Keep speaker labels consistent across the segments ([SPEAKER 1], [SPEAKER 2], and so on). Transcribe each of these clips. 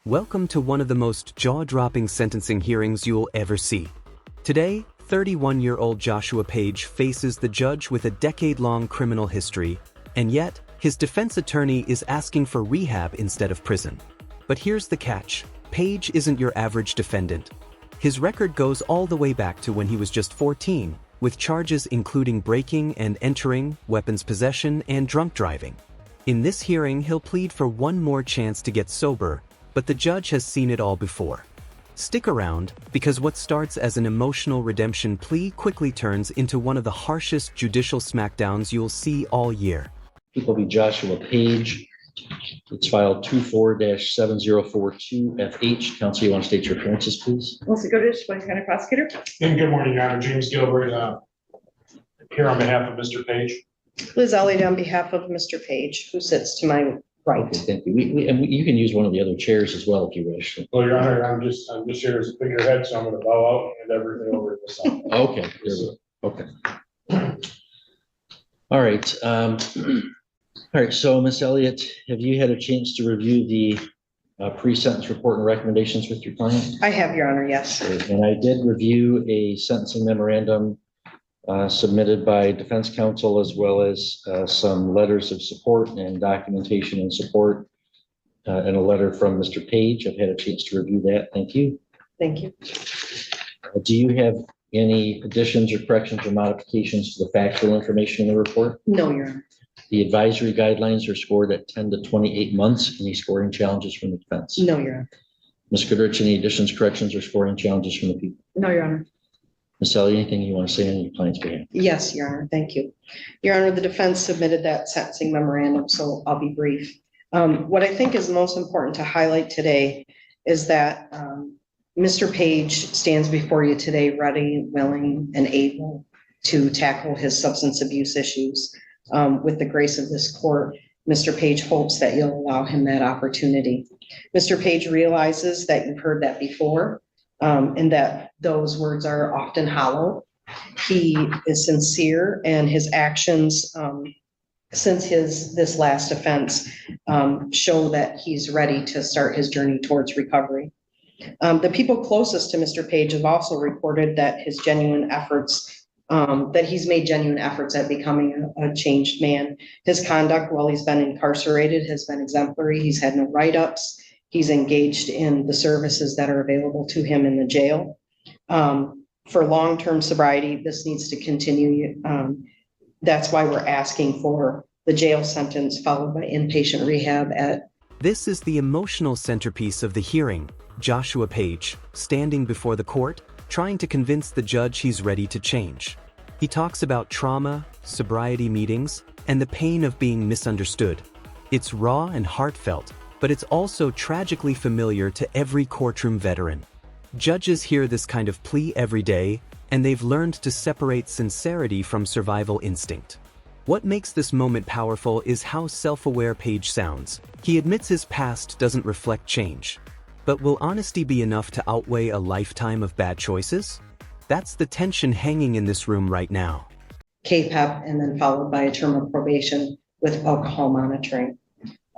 [SPEAKER 1] Welcome to one of the most jaw-dropping sentencing hearings you'll ever see. Today, 31-year-old Joshua Page faces the judge with a decade-long criminal history, and yet, his defense attorney is asking for rehab instead of prison. But here's the catch: Page isn't your average defendant. His record goes all the way back to when he was just 14, with charges including breaking and entering, weapons possession, and drunk driving. In this hearing, he'll plead for one more chance to get sober, but the judge has seen it all before. Stick around, because what starts as an emotional redemption plea quickly turns into one of the harshest judicial smackdowns you'll see all year.
[SPEAKER 2] People be Joshua Page. It's filed 24-7042FH. Counsel, you want to state your appearances, please?
[SPEAKER 3] Melissa Goodrich, Wayne County Prosecutor.
[SPEAKER 4] And good morning, Your Honor. James Gilbert, here on behalf of Mr. Page.
[SPEAKER 3] Liz Elliott on behalf of Mr. Page, who sits to my right.
[SPEAKER 2] Okay, thank you. You can use one of the other chairs as well if you wish.
[SPEAKER 4] Well, Your Honor, I'm just here as a figurehead, so I'm going to bow out and hand everything over to the son.
[SPEAKER 2] Okay. Okay. All right. All right. So, Ms. Elliott, have you had a chance to review the pre-sentence report and recommendations with your client?
[SPEAKER 3] I have, Your Honor, yes.
[SPEAKER 2] And I did review a sentencing memorandum submitted by defense counsel, as well as some letters of support and documentation and support, and a letter from Mr. Page. I've had a chance to review that. Thank you.
[SPEAKER 3] Thank you.
[SPEAKER 2] Do you have any additions or corrections or modifications to the factual information in the report?
[SPEAKER 3] No, Your Honor.
[SPEAKER 2] The advisory guidelines are scored at 10 to 28 months. Any scoring challenges from the defense?
[SPEAKER 3] No, Your Honor.
[SPEAKER 2] Ms. Goodrich, any additions, corrections, or scoring challenges from the people?
[SPEAKER 3] No, Your Honor.
[SPEAKER 2] Ms. Elliott, anything you want to say on your client's behalf?
[SPEAKER 3] Yes, Your Honor. Thank you. Your Honor, the defense submitted that sentencing memorandum, so I'll be brief. What I think is most important to highlight today is that Mr. Page stands before you today ready, willing, and able to tackle his substance abuse issues. With the grace of this court, Mr. Page hopes that you'll allow him that opportunity. Mr. Page realizes that you've heard that before, and that those words are often hollow. He is sincere, and his actions since this last offense show that he's ready to start his journey towards recovery. The people closest to Mr. Page have also reported that his genuine efforts, that he's made genuine efforts at becoming a changed man. His conduct while he's been incarcerated has been exemplary. He's had no write-ups. He's engaged in the services that are available to him in the jail. For long-term sobriety, this needs to continue. That's why we're asking for the jail sentence followed by inpatient rehab at.
[SPEAKER 1] This is the emotional centerpiece of the hearing: Joshua Page, standing before the court, trying to convince the judge he's ready to change. He talks about trauma, sobriety meetings, and the pain of being misunderstood. It's raw and heartfelt, but it's also tragically familiar to every courtroom veteran. Judges hear this kind of plea every day, and they've learned to separate sincerity from survival instinct. What makes this moment powerful is how self-aware Page sounds. He admits his past doesn't reflect change. But will honesty be enough to outweigh a lifetime of bad choices? That's the tension hanging in this room right now.
[SPEAKER 3] KPEP, and then followed by a term of probation with alcohol monitoring.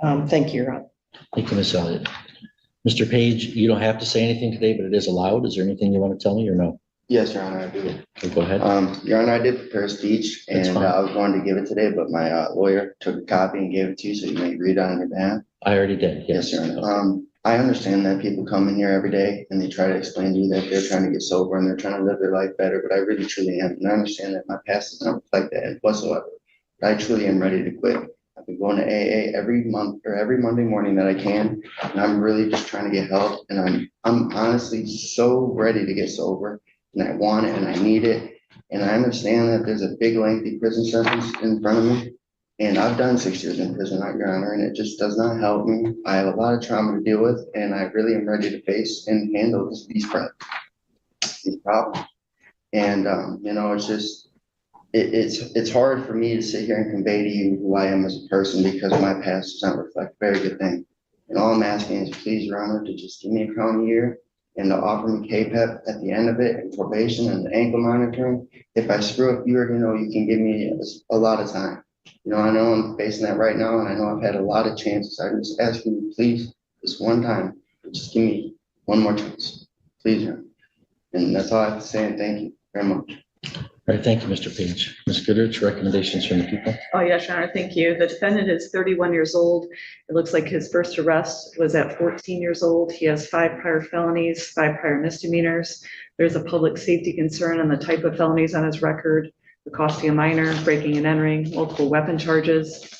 [SPEAKER 3] Thank you, Your Honor.
[SPEAKER 2] Thank you, Ms. Elliott. Mr. Page, you don't have to say anything today, but it is allowed. Is there anything you want to tell me or no?
[SPEAKER 5] Yes, Your Honor, I do.
[SPEAKER 2] Okay, go ahead.
[SPEAKER 5] Your Honor, I did prepare a speech, and I was going to give it today, but my lawyer took a copy and gave it to you, so you may read it on your behalf.
[SPEAKER 2] I already did.
[SPEAKER 5] Yes, Your Honor. I understand that people come in here every day and they try to explain to you that they're trying to get sober and they're trying to live their life better, but I really truly am. And I understand that my past does not reflect that whatsoever. But I truly am ready to quit. I've been going to AA every month or every Monday morning that I can, and I'm really just trying to get help. And I'm honestly so ready to get sober, and I want it and I need it. And I understand that there's a big lengthy prison sentence in front of me. And I've done 6 years in prison, Your Honor, and it just does not help me. I have a lot of trauma to deal with, and I really am ready to face and handle these problems. And it's just it's hard for me to sit here and convey to you who I am as a person, because my past does not reflect a very good thing. And all I'm asking is, please, Your Honor, to just give me a crown a year and to offer me KPEP at the end of it, and probation and the ankle monitoring. If I screw up, you already know you can give me a lot of time. I know I'm facing that right now, and I know I've had a lot of chances. I'm just asking you, please, this one time, Just give me one more chance, please, Your Honor. And that's all I have to say, and thank you very much.
[SPEAKER 2] All right, thank you, Mr. Page. Ms. Goodrich, recommendations from the people?
[SPEAKER 6] Oh, yes, Your Honor, thank you. The defendant is 31 years old. It looks like his first arrest was at 14 years old. He has 5 prior felonies, 5 prior misdemeanors. There's a public safety concern on the type of felonies on his record, accosting a minor, breaking and entering, multiple weapon charges.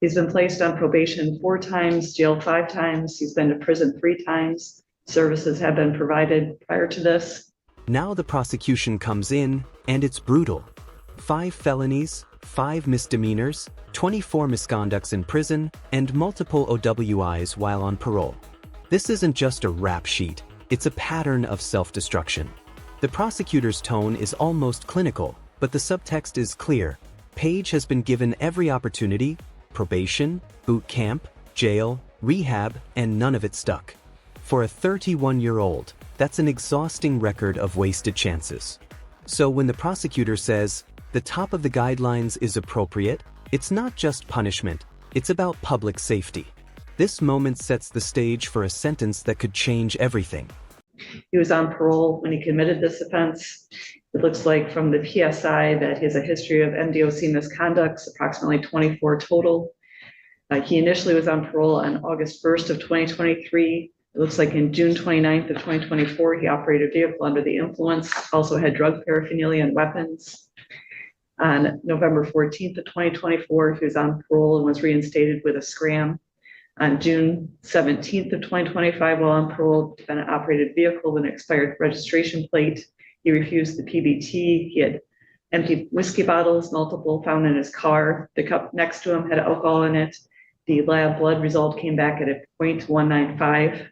[SPEAKER 6] He's been placed on probation 4 times, jail 5 times. He's been to prison 3 times. Services have been provided prior to this.
[SPEAKER 1] Now the prosecution comes in, and it's brutal. 5 felonies, 5 misdemeanors, 24 misconducts in prison, and multiple OWIs while on parole. This isn't just a rap sheet, it's a pattern of self-destruction. The prosecutor's tone is almost clinical, but the subtext is clear. Page has been given every opportunity: probation, boot camp, jail, rehab, and none of it stuck. For a 31-year-old, that's an exhausting record of wasted chances. So when the prosecutor says, the top of the guidelines is appropriate, it's not just punishment, it's about public safety. This moment sets the stage for a sentence that could change everything.
[SPEAKER 6] He was on parole when he committed this offense. It looks like from the PSI that he has a history of MDOC misconducts, approximately 24 total. He initially was on parole on August 1st of 2023. It looks like in June 29th of 2024, he operated a vehicle under the influence, also had drug paraphernalia and weapons. On November 14th of 2024, he was on parole and was reinstated with a scram. On June 17th of 2025, while on parole, defendant operated a vehicle with an expired registration plate. He refused the PBT. He had empty whiskey bottles, multiple, found in his car. The cup next to him had alcohol in it. The lab blood result came back at a 0.195.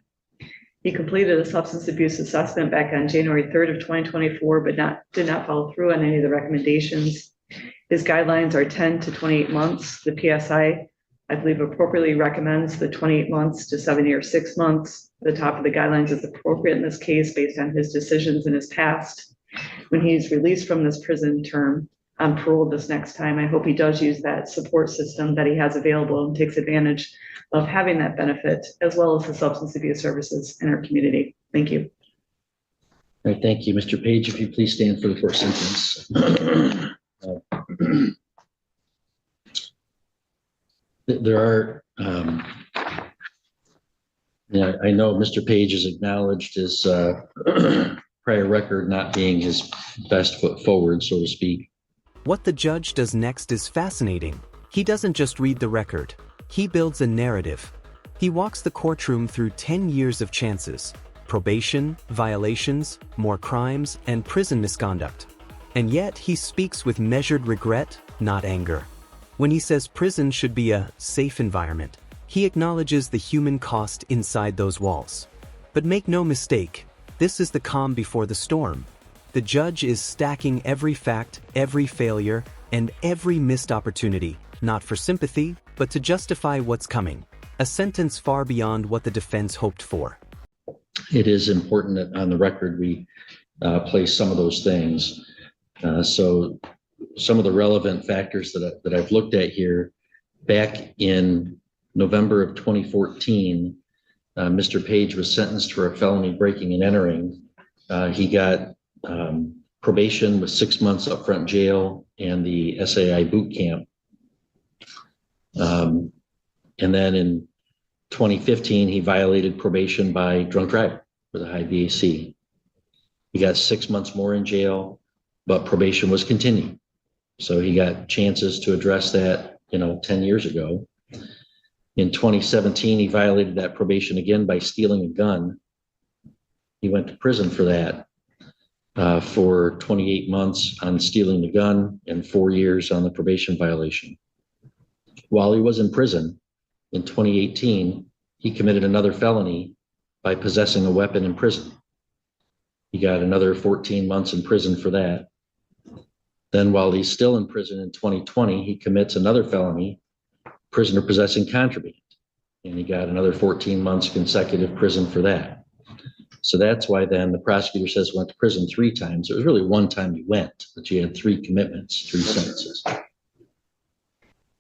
[SPEAKER 6] He completed a substance abuse assessment back on January 3rd of 2024, but did not follow through on any of the recommendations. His guidelines are 10 to 28 months. The PSI, I believe, appropriately recommends the 28 months to 70 or 6 months. The top of the guidelines is appropriate in this case based on his decisions in his past. When he's released from this prison term on parole this next time, I hope he does use that support system that he has available and takes advantage of having that benefit, as well as the substance abuse services in our community. Thank you.
[SPEAKER 2] All right, thank you. Mr. Page, if you please stand for the first sentence. There are, I know Mr. Page has acknowledged his prior record not being his best foot forward, so to speak.
[SPEAKER 1] What the judge does next is fascinating. He doesn't just read the record. He builds a narrative. He walks the courtroom through 10 years of chances: probation, violations, more crimes, and prison misconduct. And yet he speaks with measured regret, not anger. When he says prison should be a safe environment, he acknowledges the human cost inside those walls. But make no mistake, this is the calm before the storm. The judge is stacking every fact, every failure, and every missed opportunity, not for sympathy, but to justify what's coming. A sentence far beyond what the defense hoped for.
[SPEAKER 2] It is important that on the record we place some of those things. So some of the relevant factors that I've looked at here, back in November of 2014, Mr. Page was sentenced for a felony breaking and entering. He got probation with 6 months upfront jail and the SAI boot camp. And then in 2015, he violated probation by drunk driving with a high BAC. He got 6 months more in jail, but probation was continued. So he got chances to address that, 10 years ago. In 2017, he violated that probation again by stealing a gun. He went to prison for that, for 28 months on stealing the gun and 4 years on the probation violation. While he was in prison in 2018, he committed another felony by possessing a weapon in prison. He got another 14 months in prison for that. Then while he's still in prison in 2020, he commits another felony, prisoner possessing contraband, and he got another 14 months consecutive prison for that. So that's why then the prosecutor says he went to prison 3 times. It was really 1 time he went, but you had 3 commitments, 3 sentences.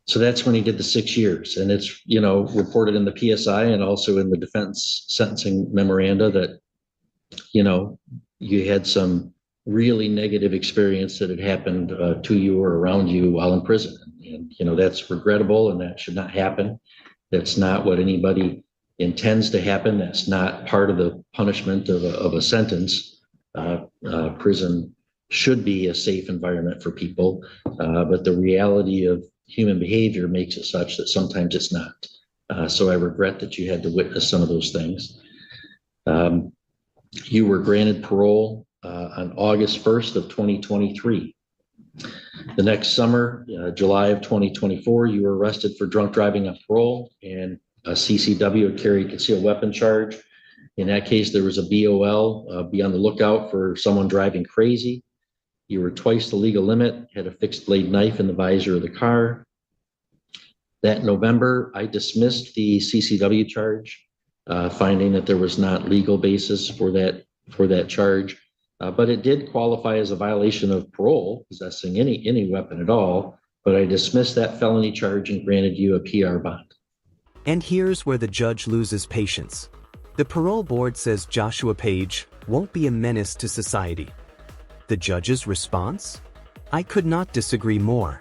[SPEAKER 2] So that's when he did the 6 years, and it's, reported in the PSI and also in the defense sentencing memoranda that, you had some really negative experience that had happened to you or around you while in prison. And, that's regrettable and that should not happen. That's not what anybody intends to happen. That's not part of the punishment of a sentence. Prison should be a safe environment for people, but the reality of human behavior makes it such that sometimes it's not. So I regret that you had to witness some of those things. You were granted parole on August 1st of 2023. The next summer, July of 2024, you were arrested for drunk driving on parole, and a CCW carried concealed weapon charge. In that case, there was a BOL, be on the lookout for someone driving crazy. You were twice the legal limit, had a fixed blade knife in the visor of the car. That November, I dismissed the CCW charge, finding that there was not legal basis for that charge. But it did qualify as a violation of parole, possessing any weapon at all. But I dismissed that felony charge and granted you a PR bond.
[SPEAKER 1] And here's where the judge loses patience. The parole board says Joshua Page won't be a menace to society. The judge's response? I could not disagree more.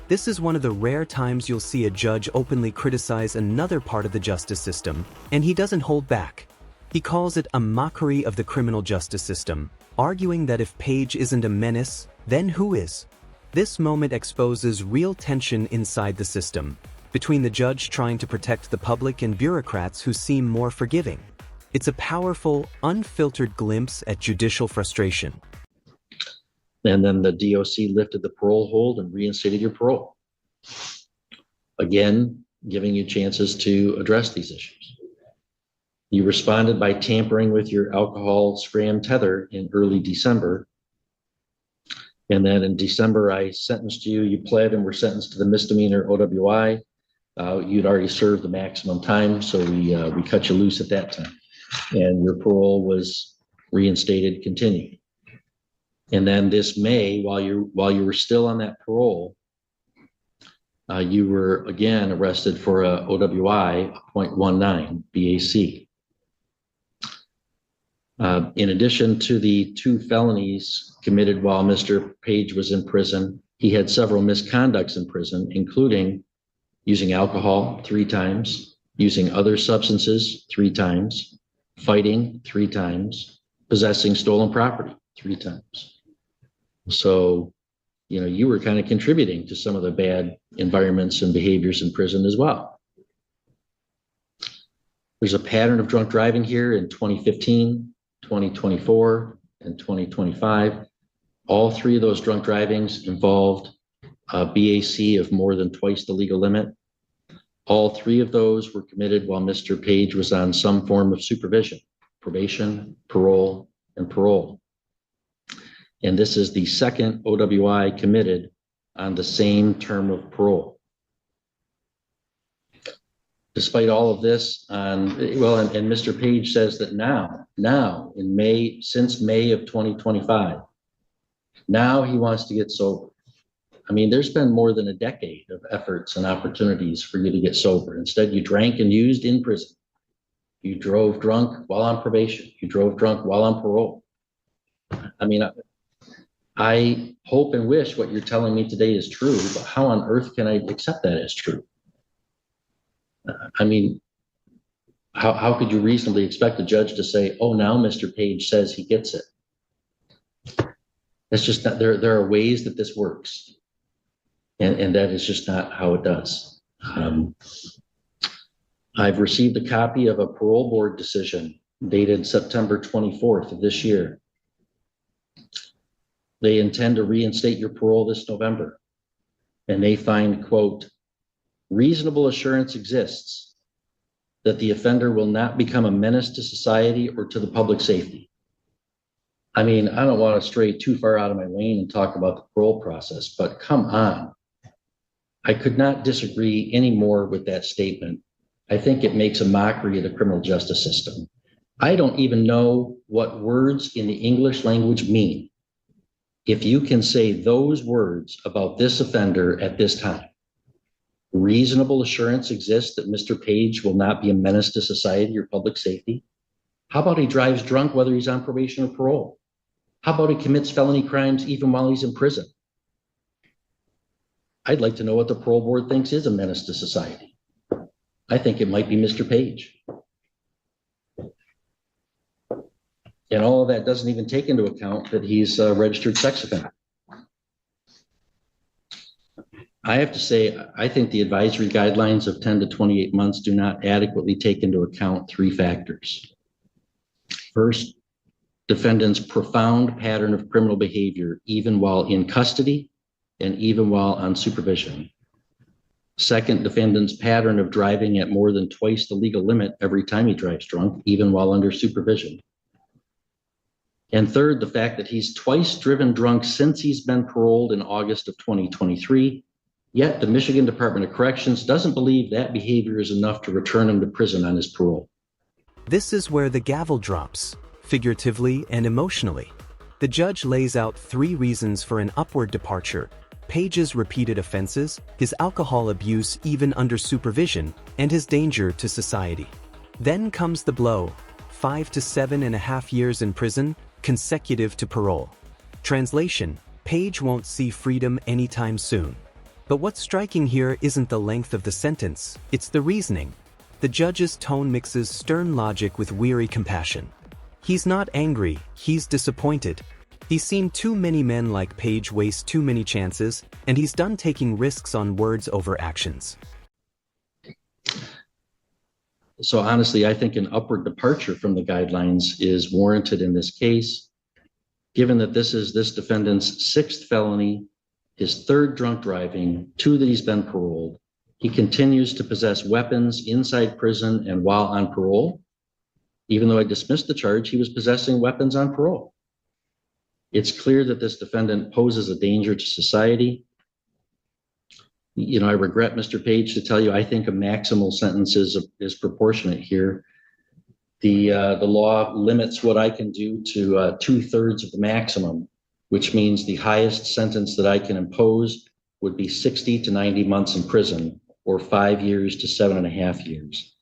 [SPEAKER 1] This is one of the rare times you'll see a judge openly criticize another part of the justice system, and he doesn't hold back. He calls it a mockery of the criminal justice system, arguing that if Page isn't a menace, then who is? This moment exposes real tension inside the system, between the judge trying to protect the public and bureaucrats who seem more forgiving. It's a powerful, unfiltered glimpse at judicial frustration.
[SPEAKER 2] And then the DOC lifted the parole hold and reinstated your parole. Again, giving you chances to address these issues. You responded by tampering with your alcohol scram tether in early December. And then in December, I sentenced you, you pled and were sentenced to the misdemeanor OWI. You'd already served the maximum time, so we cut you loose at that time. And your parole was reinstated, continued. And then this May, while you were still on that parole, you were again arrested for a OWI 0.19 BAC. In addition to the 2 felonies committed while Mr. Page was in prison, he had several misconducts in prison, including using alcohol 3 times, using other substances 3 times, fighting 3 times, possessing stolen property 3 times. So, you were kind of contributing to some of the bad environments and behaviors in prison as well. There's a pattern of drunk driving here in 2015, 2024, and 2025. All 3 of those drunk drivings involved a BAC of more than twice the legal limit. All 3 of those were committed while Mr. Page was on some form of supervision, probation, parole, and parole. And this is the second OWI committed on the same term of parole. Despite all of this, and Mr. Page says that now in May, since May of 2025, now he wants to get sober. I mean, there's been more than a decade of efforts and opportunities for you to get sober. Instead, you drank and used in prison. You drove drunk while on probation. You drove drunk while on parole. I mean, I hope and wish what you're telling me today is true, but how on earth can I accept that as true? I mean, how could you reasonably expect a judge to say, oh, now Mr. Page says he gets it? That's just not, there are ways that this works. And that is just not how it does. I've received a copy of a parole board decision dated September 24th of this year. They intend to reinstate your parole this November. And they find, quote, reasonable assurance exists that the offender will not become a menace to society or to the public safety. I mean, I don't want to stray too far out of my lane and talk about the parole process, but come on. I could not disagree any more with that statement. I think it makes a mockery of the criminal justice system. I don't even know what words in the English language mean if you can say those words about this offender at this time. reasonable assurance exists that Mr. Page will not be a menace to society or public safety? How about he drives drunk whether he's on probation or parole? How about he commits felony crimes even while he's in prison? I'd like to know what the parole board thinks is a menace to society. I think it might be Mr. Page. And all of that doesn't even take into account that he's a registered sex offender. I have to say, I think the advisory guidelines of 10 to 28 months do not adequately take into account three factors. First, defendant's profound pattern of criminal behavior, even while in custody and even while on supervision. Second, defendant's pattern of driving at more than twice the legal limit every time he drives drunk, even while under supervision. And third, the fact that he's twice driven drunk since he's been paroled in August of 2023, yet the Michigan Department of Corrections doesn't believe that behavior is enough to return him to prison on his parole.
[SPEAKER 1] This is where the gavel drops, figuratively and emotionally. The judge lays out 3 reasons for an upward departure: Page's repeated offenses, his alcohol abuse even under supervision, and his danger to society. Then comes the blow: 5 to 7.5 years in prison, consecutive to parole. Translation: Page won't see freedom anytime soon. But what's striking here isn't the length of the sentence, it's the reasoning. The judge's tone mixes stern logic with weary compassion. He's not angry, he's disappointed. He's seen too many men like Page waste too many chances, and he's done taking risks on words over actions.
[SPEAKER 2] So honestly, I think an upward departure from the guidelines is warranted in this case, given that this is this defendant's 6th felony, his 3rd drunk driving, 2 that he's been paroled. He continues to possess weapons inside prison and while on parole. Even though I dismissed the charge, he was possessing weapons on parole. It's clear that this defendant poses a danger to society. You know, I regret, Mr. Page, to tell you, I think a maximal sentence is proportionate here. The law limits what I can do to 2/3 of the maximum, which means the highest sentence that I can impose would be 60 to 90 months in prison, or 5 years to 7.5 years.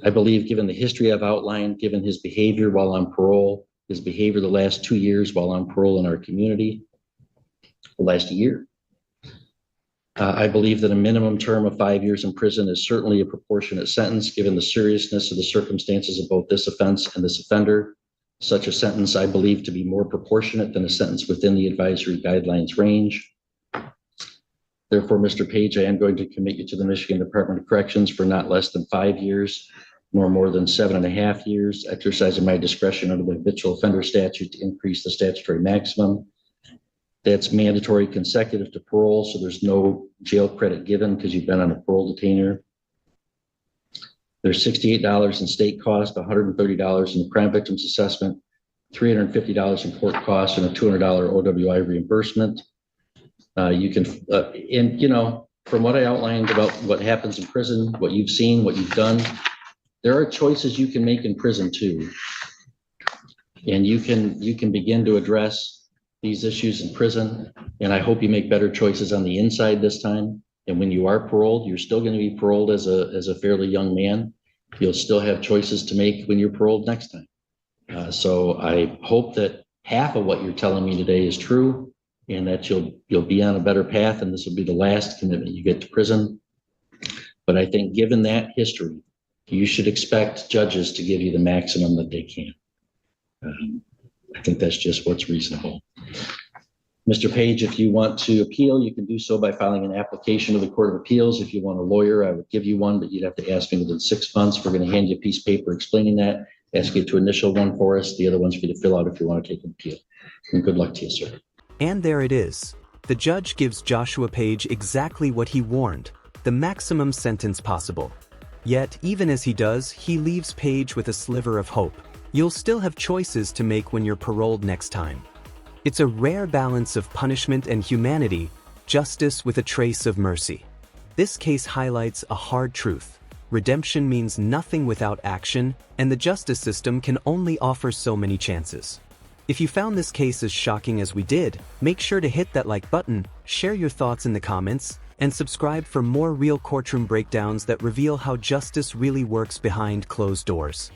[SPEAKER 2] I believe, given the history I've outlined, given his behavior while on parole, his behavior the last 2 years while on parole in our community, the last year, I believe that a minimum term of 5 years in prison is certainly a proportionate sentence, given the seriousness of the circumstances of both this offense and this offender. Such a sentence I believe to be more proportionate than a sentence within the advisory guidelines range. Therefore, Mr. Page, I am going to commit you to the Michigan Department of Corrections for not less than 5 years, nor more than 7.5 years, exercising my discretion under the habitual offender statute to increase the statutory maximum. That's mandatory consecutive to parole, so there's no jail credit given because you've been on a parole detainer. There's $68 in state cost, $130 in the crime victims assessment, $350 in court costs, and a $200 OWI reimbursement. You can, and you know, from what I outlined about what happens in prison, what you've seen, what you've done, there are choices you can make in prison too. And you can begin to address these issues in prison. And I hope you make better choices on the inside this time. And when you are paroled, you're still going to be paroled as a fairly young man. You'll still have choices to make when you're paroled next time. So I hope that half of what you're telling me today is true, and that you'll be on a better path, and this will be the last commitment you get to prison. But I think given that history, you should expect judges to give you the maximum that they can. I think that's just what's reasonable. Mr. Page, if you want to appeal, you can do so by filing an application to the Court of Appeals. If you want a lawyer, I would give you one, but you'd have to ask me within 6 months. We're going to hand you a piece of paper explaining that, ask you to initial one for us. The other one's for you to fill out if you want to take an appeal. And good luck to you, sir.
[SPEAKER 1] And there it is. The judge gives Joshua Page exactly what he warned, the maximum sentence possible. Yet, even as he does, he leaves Page with a sliver of hope. You'll still have choices to make when you're paroled next time. It's a rare balance of punishment and humanity, justice with a trace of mercy. This case highlights a hard truth. Redemption means nothing without action, and the justice system can only offer so many chances. If you found this case as shocking as we did, make sure to hit that like button, share your thoughts in the comments, and subscribe for more real courtroom breakdowns that reveal how justice really works behind closed doors.